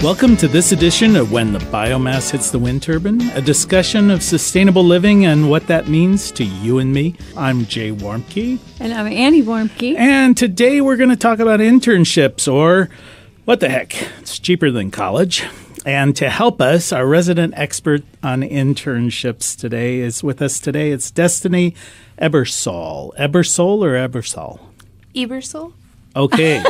Welcome to this edition of When the Biomass Hits the Wind Turbine, a discussion of sustainable living and what that means to you and me. I'm Jay Warmke. And I'm Annie Warmke. And today we're going to talk about internships, or what the heck, it's cheaper than college. And to help us, our resident expert on internships today is with us today. It's Destiny Ebersole. Ebersole or Ebersole? Ebersole. Okay.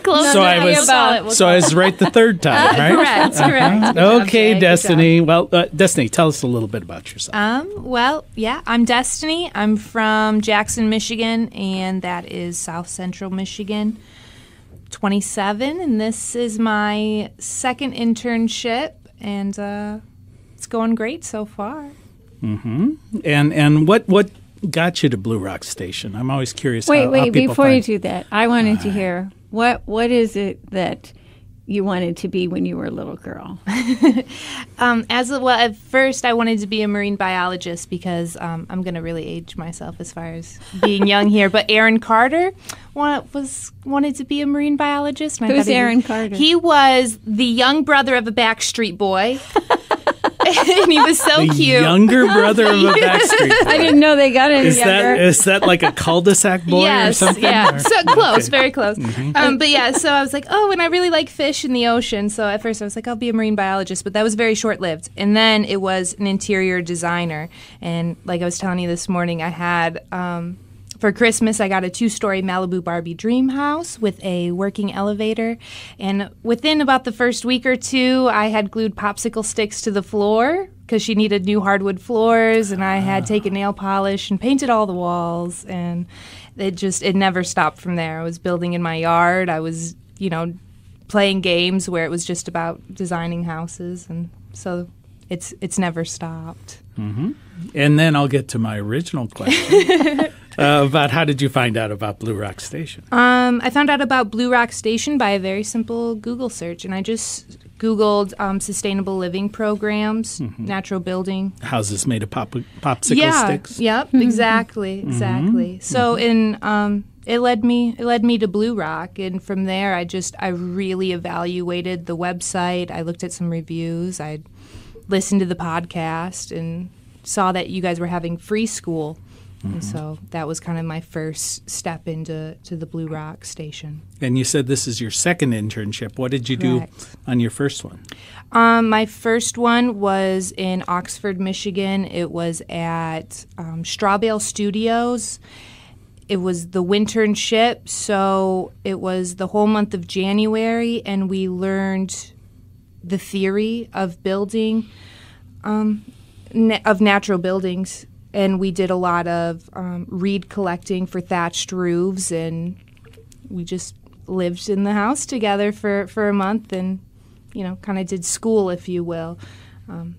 Close. So I was right the third time, right? Correct. Okay, Destiny. Well, Destiny, tell us a little bit about yourself. I'm Destiny. I'm from Jackson, Michigan, and that is South Central Michigan. 27, and this is my second internship, and it's going great so far. Mm-hmm. And what got you to Blue Rock Station? I'm always curious. Wait, how people before find... you do that, I wanted to hear what is it that you wanted to be when you were a little girl? At first I wanted to be a marine biologist because I'm going to really age myself as far as being young here. But Aaron Carter wanted to be a marine biologist. And Who's Aaron Carter? He was the young brother of a Backstreet Boy. And he was so cute. Younger brother of a Backstreet Boy. I didn't know they got any younger. Is that like a cul-de-sac boy or something? Yeah, or? So close, Okay. very close. Mm-hmm. But yeah, so I was like, and I really like fish in the ocean. So at first I was like, I'll be a marine biologist, but that was very short-lived. And then it was an interior designer. And like I was telling you this morning, I had... for Christmas, I got a 2-story Malibu Barbie dream house with a working elevator. And within about the first week or two, I had glued popsicle sticks to the floor because she needed new hardwood floors. And I had taken nail polish and painted all the walls. And it never stopped from there. I was building in my yard. I was, playing games where it was just about designing houses. And so it's never stopped. Mm-hmm. And then I'll get to my original question. About how did you find out about Blue Rock Station? I found out about Blue Rock Station by a very simple Google search, and I just Googled sustainable living programs, natural building. Houses made of popsicle sticks? Yep, exactly. So it led me to Blue Rock, and from there I really evaluated the website. I looked at some reviews. I listened to the podcast and saw that you guys were having free school. And so that was kind of my first step into the Blue Rock Station. And you said this is your second internship. What did you do on your first one? My first one was in Oxford, Michigan. It was at Strawbale Studios. It was the Internship, so it was the whole month of January, and we learned the theory of building, of natural buildings. And we did a lot of reed collecting for thatched roofs, and we just lived in the house together for a month, and kind of did school, if you will,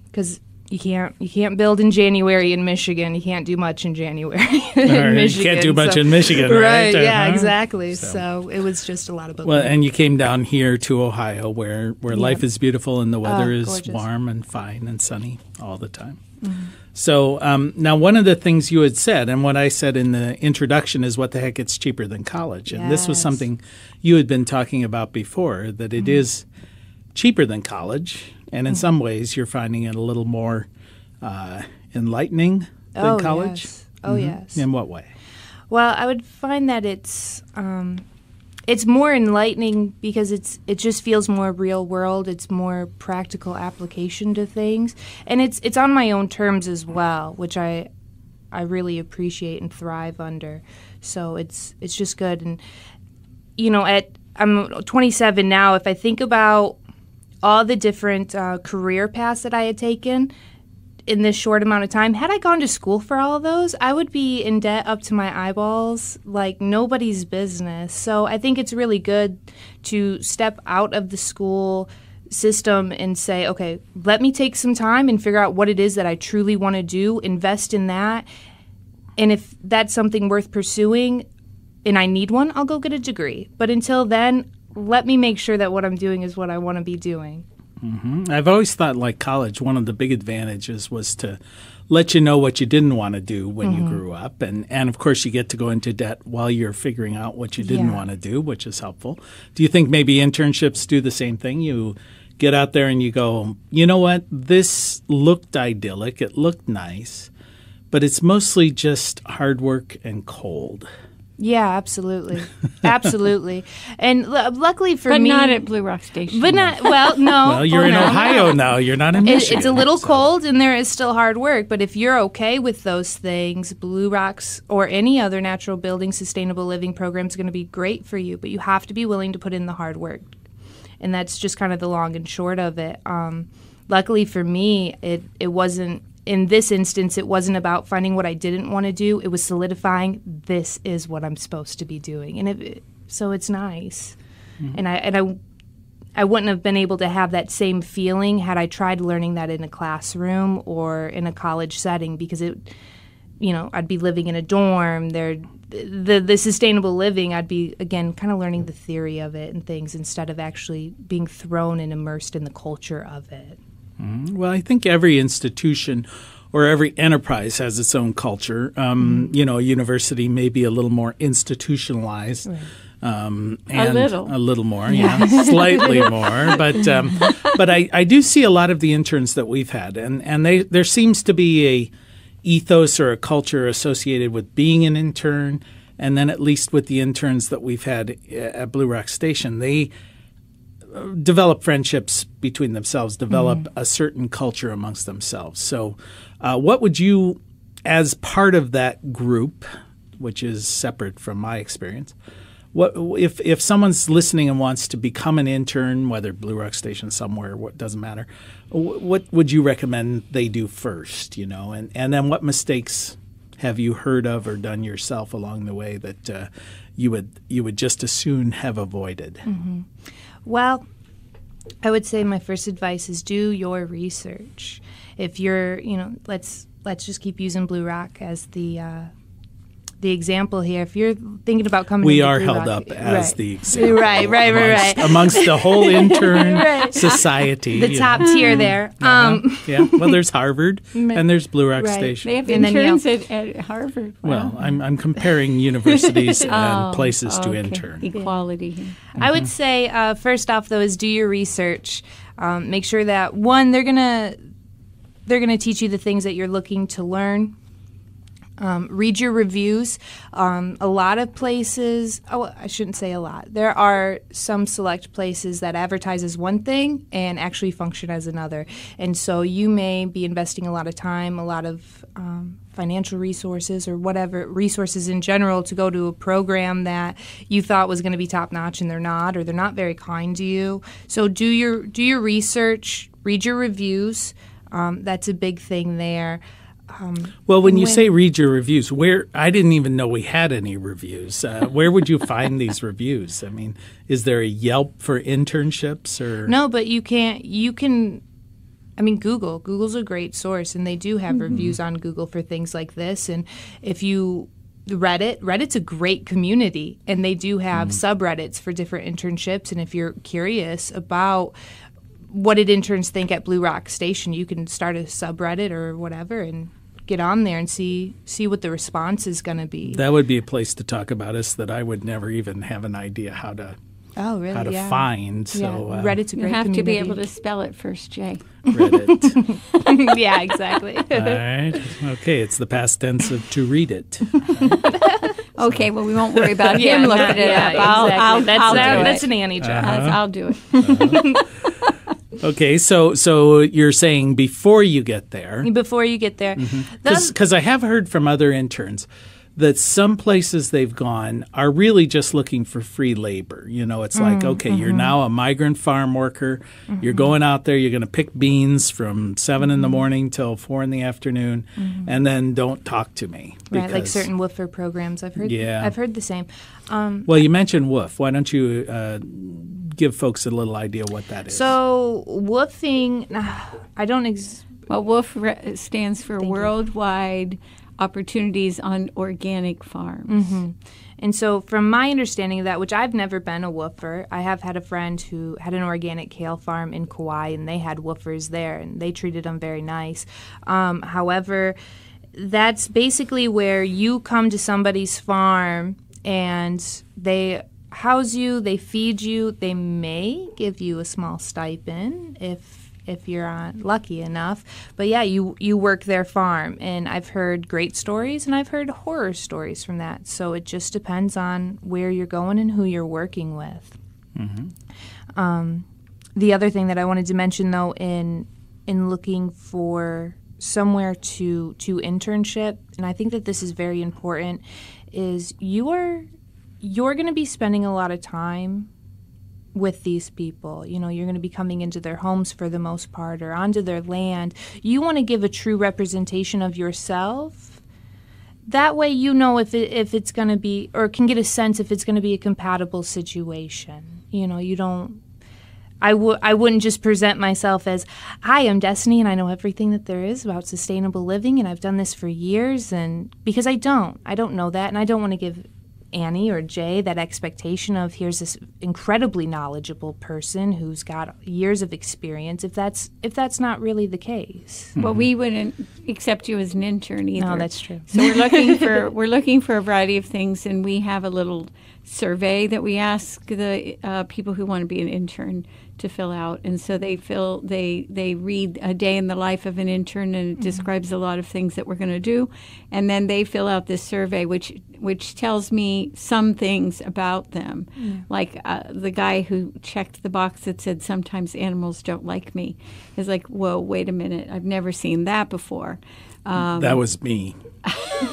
because you can't build in January in Michigan. You can't do much in January in Michigan. You can't do much in Michigan, right? Yeah, exactly. So it was just a lot of book. Well, and you came down here to Ohio, where life is beautiful and the weather is gorgeous. warm and fine and sunny all the time. Mm-hmm. So now one of the things you had said, and what I said in the introduction, is what the heck, it's cheaper than college. And this was something you had been talking about before, that it is cheaper than college. And in some ways, you're finding it a little more enlightening than college. Yes. Oh, yes. In what way? Well, I would find that it's more enlightening because it just feels more real world. It's more practical application to things, and it's on my own terms as well, which I really appreciate and thrive under. So it's just good. And I'm 27 now. If I think about all the different career paths that I had taken in this short amount of time, had I gone to school for all of those, I would be in debt up to my eyeballs like nobody's business. So I think it's really good to step out of the school system and say, okay, let me take some time and figure out what it is that I truly want to do, invest in that. And if that's something worth pursuing and I need one, I'll go get a degree. But until then, let me make sure that what I'm doing is what I want to be doing. I've always thought, like college, one of the big advantages was to let you know what you didn't want to do when you grew up. And of course, you get to go into debt while you're figuring out what you didn't want to do, which is helpful. Do you think maybe internships do the same thing? You get out there and you go, you know what, this looked idyllic, it looked nice, but it's mostly just hard work and cold. Yeah, absolutely. Absolutely. And luckily for but me... But not at Blue Rock Station. But not, well, no. Well, you're in Ohio now. You're not in Michigan. It's a little cold and there is still hard work. But if you're okay with those things, Blue Rocks or any other natural building, sustainable living program is going to be great for you. But you have to be willing to put in the hard work. And that's just kind of the long and short of it. Luckily for me, it wasn't... In this instance, it wasn't about finding what I didn't want to do. It was solidifying, this is what I'm supposed to be doing. And so it's nice. And I wouldn't have been able to have that same feeling had I tried learning that in a classroom or in a college setting, because I'd be living in a dorm. The sustainable living, I'd be, again, kind of learning the theory of it and things instead of actually being thrown and immersed in the culture of it. Well, I think every institution or every enterprise has its own culture. A university may be a little more institutionalized. Right. And a little more, slightly more. But I do see a lot of the interns that we've had, and there seems to be a ethos or a culture associated with being an intern, and then at least with the interns that we've had at Blue Rock Station, they develop friendships between themselves, develop a certain culture amongst themselves. So what would you, as part of that group, which is separate from my experience, what if someone's listening and wants to become an intern, whether Blue Rock Station somewhere, what doesn't matter, what would you recommend they do first, and then what mistakes have you heard of or done yourself along the way that you would just as soon have avoided? Well, I would say my first advice is do your research. If you're, let's just keep using Blue Rock as the example here. If you're thinking about coming, we into are Blue held Rock, up as the example, right, amongst the whole intern society, the top tier there. Well, there's Harvard and there's Blue Rock Station. They have interns at Harvard. Wow. Well, I'm comparing universities and places to intern. Equality here. I would say first off, though, is do your research. Make sure that one, they're gonna teach you the things that you're looking to learn. Read your reviews. A lot of places, I shouldn't say a lot. There are some select places that advertise as one thing and actually function as another. And so you may be investing a lot of time, a lot of financial resources or whatever, resources in general to go to a program that you thought was going to be top-notch and they're not, or they're not very kind to you. So do your research, read your reviews. That's a big thing there. Well, when you say read your reviews, I didn't even know we had any reviews. Where would you find these reviews? I mean, is there a Yelp for internships or? No, but you can. I mean, Google's a great source, and they do have reviews on Google for things like this. And if you Reddit's a great community, and they do have subreddits for different internships. And if you're curious about what did interns think at Blue Rock Station, you can start a subreddit or whatever and get on there and see what the response is going to be. That would be a place to talk about us that I would never even have an idea how to find. So Reddit's a great community. You have to be able to spell it first, Jay. Reddit. Yeah, exactly. All right. Okay, it's the past tense of to read it. Okay, well, we won't worry about him looking it up. I'll do it. That's an Annie job. I'll do it. Okay, so you're saying before you get there. Before you get there. Because I have heard from other interns that some places they've gone are really just looking for free labor. It's like, okay, you're now a migrant farm worker. You're going out there, you're going to pick beans from 7 in the morning till 4 in the afternoon, and then don't talk to me. Right, like certain woofer programs. I've heard the same. Well, you mentioned WWOOF. Why don't you give folks a little idea what that is? So woofing, I don't... Well, WWOOF stands for Worldwide opportunities on organic farms. Mm-hmm. And so from my understanding of that, which I've never been a woofer, I have had a friend who had an organic kale farm in Kauai, and they had woofers there, and they treated them very nice. However, that's basically where you come to somebody's farm and they house you, they feed you, they may give you a small stipend if you're lucky enough. But yeah, you work their farm, and I've heard great stories and I've heard horror stories from that. So it just depends on where you're going and who you're working with. Mm-hmm. The other thing that I wanted to mention, though, in looking for somewhere to internship, and I think that this is very important, is you're going to be spending a lot of time with these people. You know, you're going to be coming into their homes for the most part, or onto their land. You want to give a true representation of yourself. That way you know if it's going to be, or can get a sense if it's going to be a compatible situation. You know, you don't, I wouldn't just present myself as, hi, I'm Destiny, and I know everything that there is about sustainable living, and I've done this for years, and because I don't know that, and I don't want to give Annie or Jay that expectation of, here's this incredibly knowledgeable person who's got years of experience, if that's not really the case. Well, we wouldn't accept you as an intern either. No, that's true. So we're looking for a variety of things, and we have a little survey that we ask the people who want to be an intern to fill out, and so they read a day in the life of an intern, and it describes a lot of things that we're going to do, and then they fill out this survey, which tells me some things about them, like the guy who checked the box that said sometimes animals don't like me is like, whoa, wait a minute, I've never seen that before. That was me.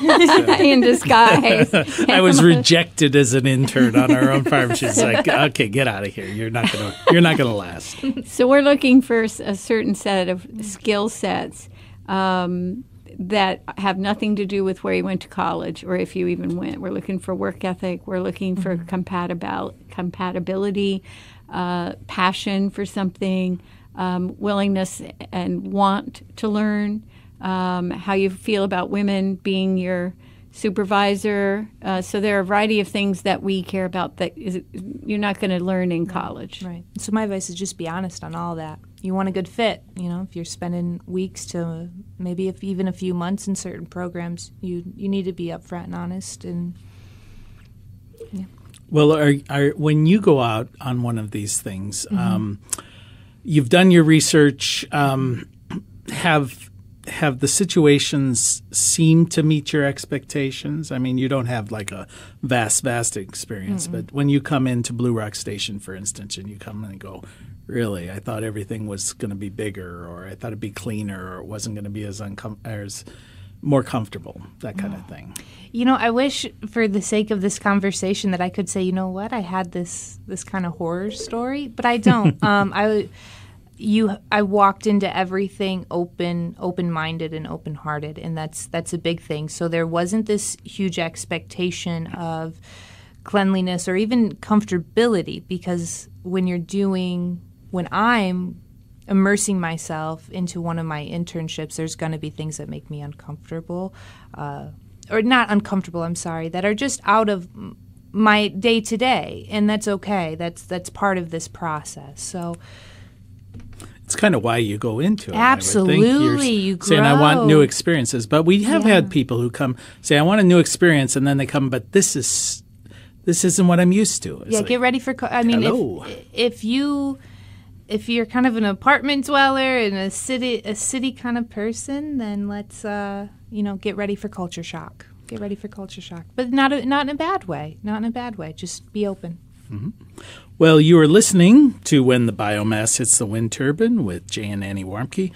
In disguise. I was rejected as an intern on our own farm. She's like, "Okay, get out of here. You're not gonna last." So we're looking for a certain set of skill sets that have nothing to do with where you went to college or if you even went. We're looking for work ethic. We're looking for compatibility, passion for something, willingness and want to learn. How you feel about women being your supervisor. So there are a variety of things that we care about that you're not going to learn in college. Right. So my advice is just be honest on all that. You want a good fit. You know, if you're spending weeks to maybe even a few months in certain programs, you need to be upfront and honest. And yeah. Well, when you go out on one of these things, you've done your research. Have the situations seemed to meet your expectations? I mean, you don't have like a vast experience, but when you come into Blue Rock Station, for instance, and you come and go, really, I thought everything was going to be bigger, or I thought it'd be cleaner, or it wasn't going to be as more comfortable, that kind of thing. You know, I wish for the sake of this conversation that I could say, you know what, I had this kind of horror story, but I don't. I walked into everything open-minded and open-hearted, and that's a big thing. So there wasn't this huge expectation of cleanliness or even comfortability, because when I'm immersing myself into one of my internships, there's going to be things that make me uncomfortable, or not uncomfortable, I'm sorry, that are just out of my day-to-day, and that's okay. That's part of this process. So it's kind of why you go into it. Absolutely, you grow. Saying, I want new experiences. But we have had people who come say, I want a new experience, and then they come, but this isn't what I'm used to. It's get ready for. If you're kind of an apartment dweller and a city kind of person, then let's get ready for culture shock. Get ready for culture shock, but not in a bad way. Not in a bad way. Just be open. Mm-hmm. Well, you are listening to When the Biomass Hits the Wind Turbine with Jay and Annie Warmke.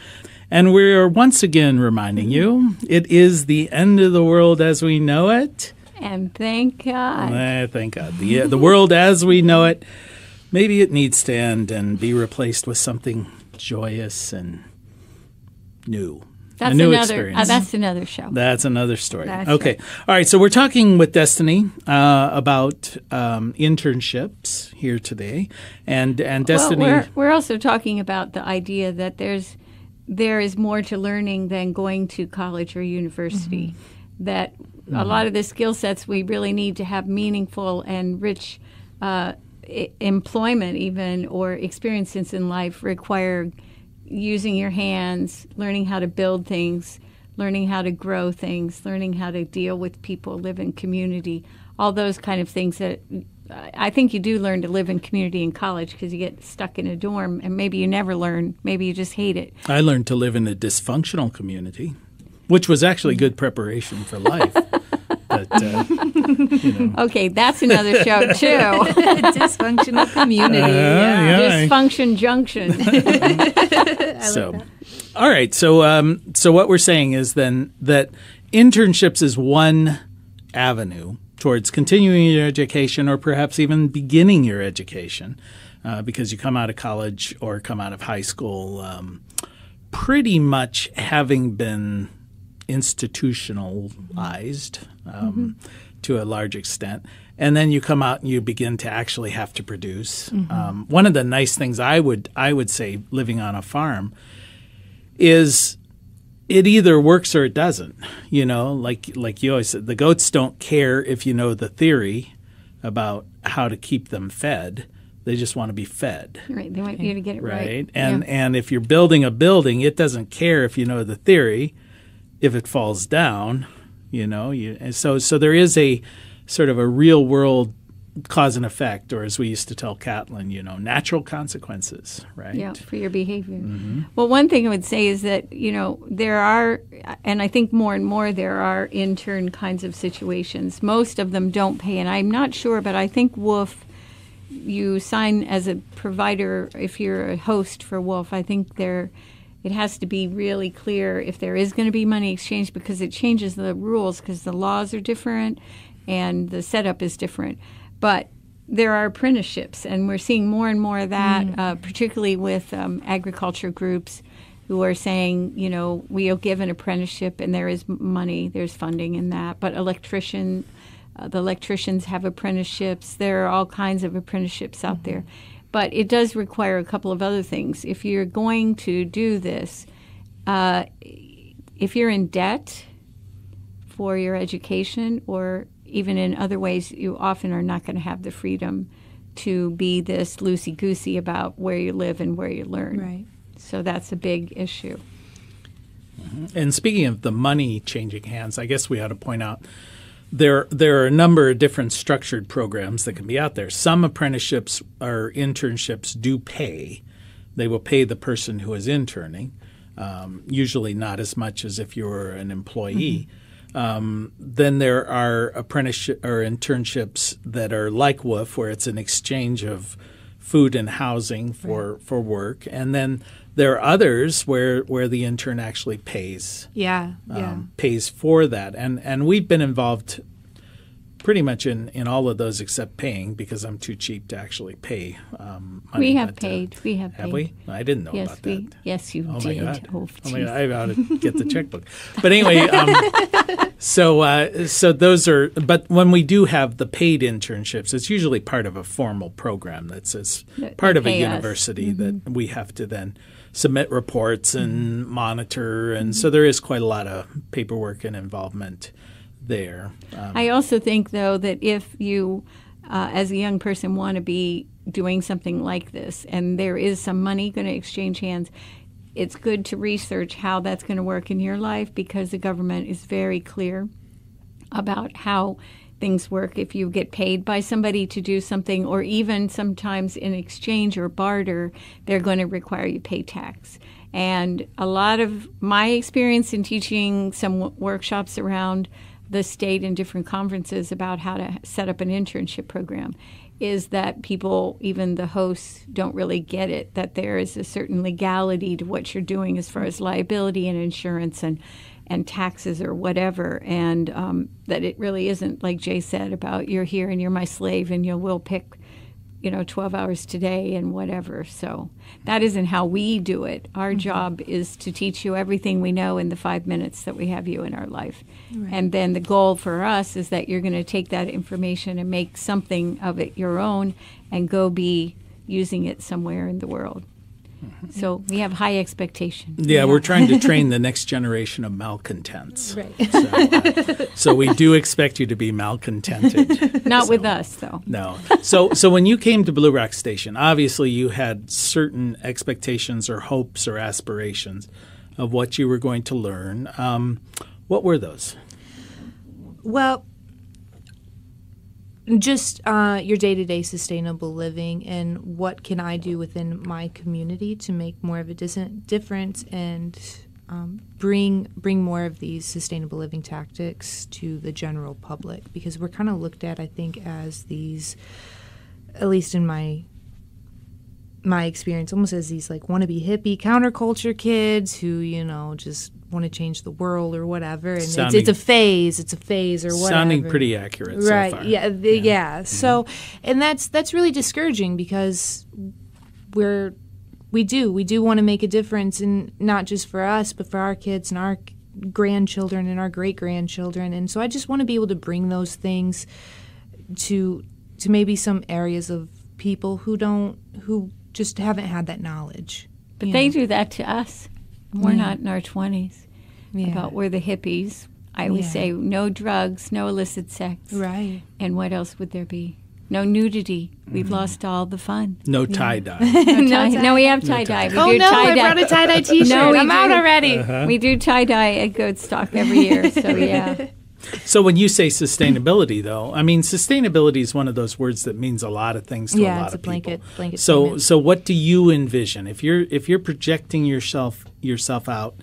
And we are once again reminding you, it is the end of the world as we know it. And thank God. Thank God. The world as we know it, maybe it needs to end and be replaced with something joyous and new. That's a new another. experience. That's another show. That's another story. That's okay. right. All right. So we're talking with Destiny about internships here today, and Destiny. Well, we're also talking about the idea that there is more to learning than going to college or university. that a lot of the skill sets we really need to have meaningful and rich employment even or experiences in life require using your hands, learning how to build things, learning how to grow things, learning how to deal with people, live in community, all those kind of things that I think you do learn to live in community in college because you get stuck in a dorm and maybe you never learn. Maybe you just hate it. I learned to live in a dysfunctional community, which was actually good preparation for life. But, Okay, that's another show, too. Dysfunctional community. Dysfunction Junction. All right. So what we're saying is then that internships is one avenue towards continuing your education or perhaps even beginning your education because you come out of college or come out of high school pretty much having been institutionalized to a large extent. And then you come out and you begin to actually have to produce. One of the nice things I would say living on a farm is it either works or it doesn't. You know, like you always said, the goats don't care if you know the theory about how to keep them fed. They just want to be fed. Right. They want you to get it right. And if you're building a building, it doesn't care if you know the theory. If it falls down, so there is a sort of a real world cause and effect, or as we used to tell Catlin, natural consequences, right? Yeah, for your behavior. Well, one thing I would say is that, there are, and I think more and more there are intern kinds of situations. Most of them don't pay, and I'm not sure, but I think WOOF, you sign as a provider, if you're a host for WOOF, I think it has to be really clear if there is going to be money exchange because it changes the rules because the laws are different and the setup is different. But there are apprenticeships, and we're seeing more and more of that, particularly with agriculture groups who are saying, we'll give an apprenticeship and there is money, there's funding in that. But the electricians have apprenticeships. There are all kinds of apprenticeships out there. But it does require a couple of other things. If you're going to do this, if you're in debt for your education or even in other ways, you often are not going to have the freedom to be this loosey-goosey about where you live and where you learn. Right. So that's a big issue. And speaking of the money changing hands, I guess we ought to point out there are a number of different structured programs that can be out there. Some apprenticeships or internships do pay. They will pay the person who is interning, usually not as much as if you were an employee. Then there are apprenticeship or internships that are like WOOF, where it's an exchange of food and housing for work. And then there are others where the intern actually pays. Pays for that. And we've been involved pretty much in all of those except paying because I'm too cheap to actually pay money. We have paid. Have we? I didn't know about that. Yes, you did. My God. Oh my God. I ought to get the checkbook. But anyway, so those are – but when we do have the paid internships, it's usually part of a formal program that's part of a university that we have to then submit reports and monitor. And so there is quite a lot of paperwork and involvement there. I also think, though, that if you, as a young person, want to be doing something like this and there is some money going to exchange hands, it's good to research how that's going to work in your life because the government is very clear about how things work. If you get paid by somebody to do something, or even sometimes in exchange or barter, they're going to require you pay tax. And a lot of my experience in teaching some workshops around the state and different conferences about how to set up an internship program is that people, even the hosts, don't really get it, that there is a certain legality to what you're doing as far as liability and insurance and taxes or whatever, and that it really isn't, like Jay said, about you're here and you're my slave and we'll pick 12 hours today and whatever. So that isn't how we do it. Our job is to teach you everything we know in the 5 minutes that we have you in our life. Right. And then the goal for us is that you're going to take that information and make something of it your own and go be using it somewhere in the world. So we have high expectation. Yeah, we're trying to train the next generation of malcontents. Right. So we do expect you to be malcontented. Not with us, though. No. So when you came to Blue Rock Station, obviously you had certain expectations or hopes or aspirations of what you were going to learn. What were those? Well, just your day-to-day sustainable living and what can I do within my community to make more of a difference and bring more of these sustainable living tactics to the general public, because we're kind of looked at, I think, as these, at least in my experience, almost as these like wannabe hippie counterculture kids who, just want to change the world or whatever, and it's a phase or whatever. Sounding pretty accurate right? So far. Yeah. Mm-hmm. So, and that's really discouraging, because we do want to make a difference, and not just for us, but for our kids and our grandchildren and our great grandchildren. And so I just want to be able to bring those things to maybe some areas of people who just haven't had that knowledge. But they do that to us. We're not in our 20s. Yeah. We're the hippies. I always say no drugs, no illicit sex. Right. And what else would there be? No nudity. We've lost all the fun. No tie-dye. No, we have tie-dye. We Oh, do no, tie-dye. I brought a tie-dye T-shirt. No, I'm out already. We do tie-dye at Goatstock every year, so yeah. So when you say sustainability, though, I mean, sustainability is one of those words that means a lot of things to a lot of people. Blanket So statement. so what do you envision? If you're projecting yourself out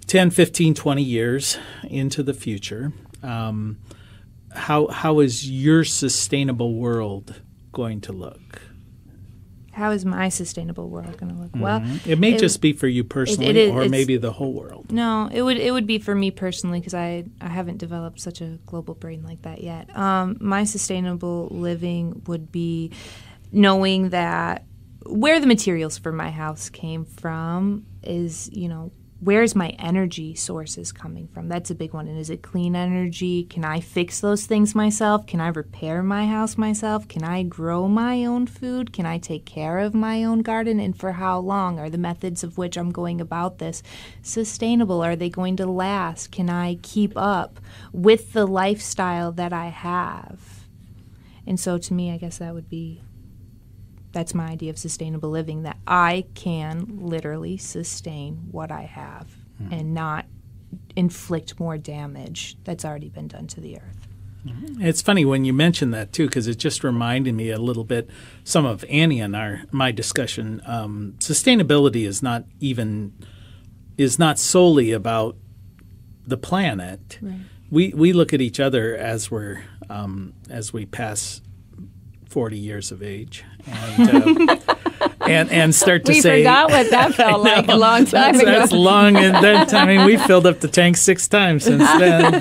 10, 15, 20 years into the future, how is your sustainable world going to look? How is my sustainable world going to look? Well, It may just be for you personally, or it's- maybe the whole world. No, it would be for me personally, because I haven't developed such a global brain like that yet. My sustainable living would be knowing that where the materials for my house came from is, where's my energy sources coming from? That's a big one. And is it clean energy? Can I fix those things myself? Can I repair my house myself? Can I grow my own food? Can I take care of my own garden? And for how long? Are the methods of which I'm going about this sustainable? Are they going to last? Can I keep up with the lifestyle that I have? And so to me, I guess that's my idea of sustainable living, that I can literally sustain what I have and not inflict more damage that's already been done to the earth. It's funny when you mention that, too, because it just reminded me a little bit, some of Annie and my discussion. Sustainability is not solely about the planet. Right. We look at each other as we pass 40 years of age and start to We say, forgot what that felt like a long time ago. That's long, and then I mean we filled up the tank 6 times since then.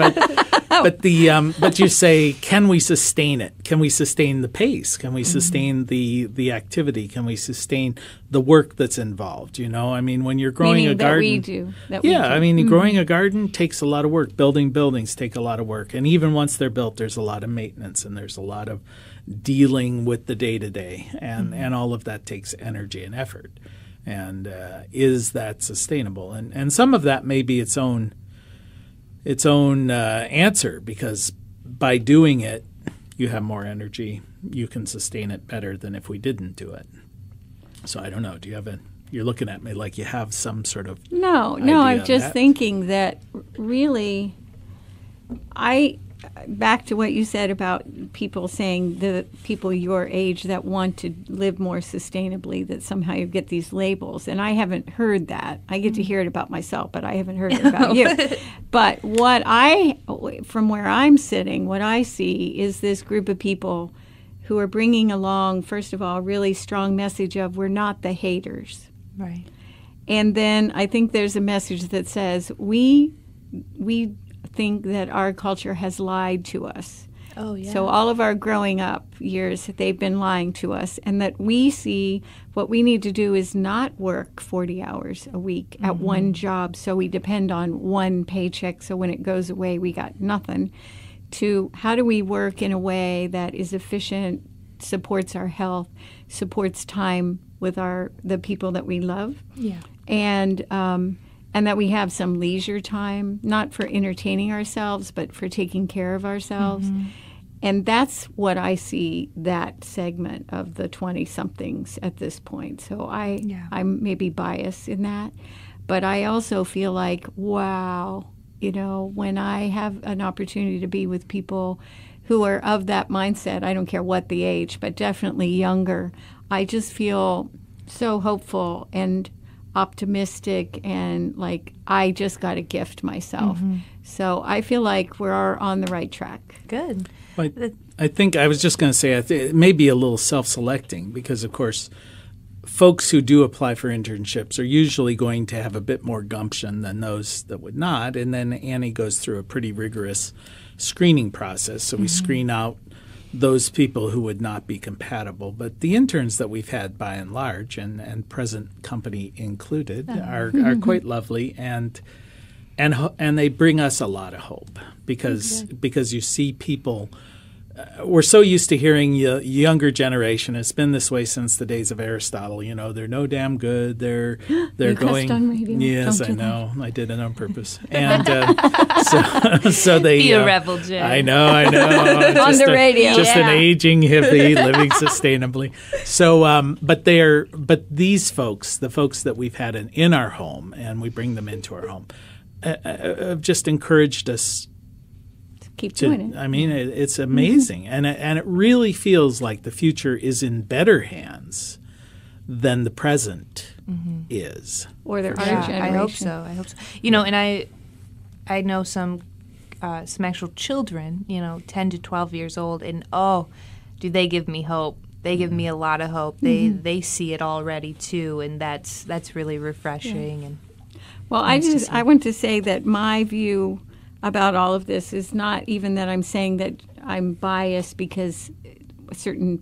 But you say, can we sustain it? Can we sustain the pace? Can we sustain the activity? Can we sustain the work that's involved? I mean, when you're growing a garden, I mean, growing a garden takes a lot of work. Building buildings take a lot of work, and even once they're built, there's a lot of maintenance and there's a lot of dealing with the day-to-day, and all of that takes energy and effort. And is that sustainable? And some of that may be its own answer, because by doing it, you have more energy. You can sustain it better than if we didn't do it. So I don't know. Do you have you're looking at me like you have some sort of No, idea I'm on just that? thinking that really back to what you said about people saying, the people your age that want to live more sustainably, that somehow you get these labels. And I haven't heard that. I get to hear it about myself, but I haven't heard it about you. But from where I'm sitting, what I see is this group of people who are bringing along, first of all, a really strong message of we're not the haters. Right. And then I think there's a message that says we think that our culture has lied to us. Oh, yeah. So all of our growing up years, they've been lying to us, and that we see what we need to do is not work 40 hours a week at one job, so we depend on one paycheck, so when it goes away, we got nothing, to how do we work in a way that is efficient, supports our health, supports time with the people that we love. Yeah. And that we have some leisure time, not for entertaining ourselves, but for taking care of ourselves. Mm-hmm. And that's what I see that segment of the 20-somethings at this point. So I'm maybe biased in that. But I also feel like, wow, when I have an opportunity to be with people who are of that mindset, I don't care what the age, but definitely younger, I just feel so hopeful and optimistic, and like I just got a gift myself. Mm-hmm. So I feel like we're on the right track. Good. I think I was just going to say it may be a little self-selecting because, of course, folks who do apply for internships are usually going to have a bit more gumption than those that would not. And then Annie goes through a pretty rigorous screening process. So we screen out those people who would not be compatible. But the interns that we've had by and large, and present company included, are quite lovely, and they bring us a lot of hope because you see people. We're so used to hearing the younger generation. It's been this way since the days of Aristotle. They're no damn good. They're you going. Cussed on radio. Yes, I know. I did it on purpose. And so they be a rebel, Jim. I know. On the radio, just an aging hippie living sustainably. So, but these folks, the folks that we've had in our home, and we bring them into our home, have just encouraged us. Keep doing it. I mean, it's amazing, and it really feels like the future is in better hands than the present is. Or there are generation. I hope so. And I know some actual children, 10 to 12 years old, and do they give me hope? They give me a lot of hope. They see it already too, and that's really refreshing. Yeah. And well, I want to say that my view about all of this is not even that I'm saying that I'm biased because certain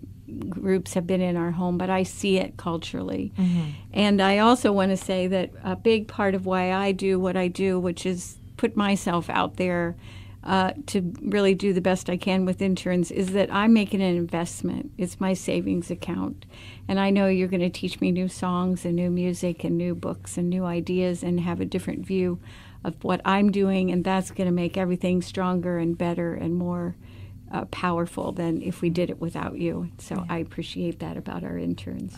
groups have been in our home, but I see it culturally. Mm-hmm. And I also want to say that a big part of why I do what I do, which is put myself out there to really do the best I can with interns, is that I'm making an investment. It's my savings account. And I know you're going to teach me new songs and new music and new books and new ideas and have a different view of what I'm doing, and that's going to make everything stronger and better and more powerful than if we did it without you. So I appreciate that about our interns.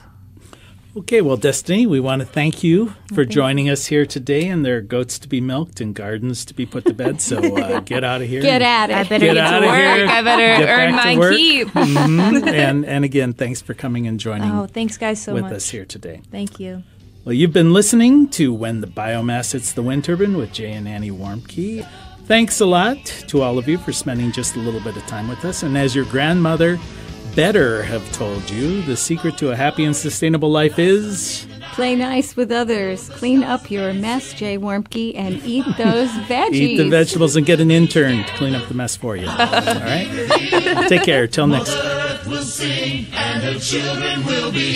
Okay, well, Destiny, we want to thank you for joining us here today, and there are goats to be milked and gardens to be put to bed, so get out of here. Get at it. I better get to work. I better earn my keep. Mm-hmm. And again, thanks for coming and joining thanks, guys, so with much. us here today. Thank you. Well, you've been listening to When the Biomass Hits the Wind Turbine with Jay and Annie Warmke. Thanks a lot to all of you for spending just a little bit of time with us. And as your grandmother better have told you, the secret to a happy and sustainable life is... Play nice with others. Clean up your mess, Jay Warmke, and eat those veggies. Eat the vegetables and get an intern to clean up the mess for you. All right? Take care. Till next time. Will sing, and her children will be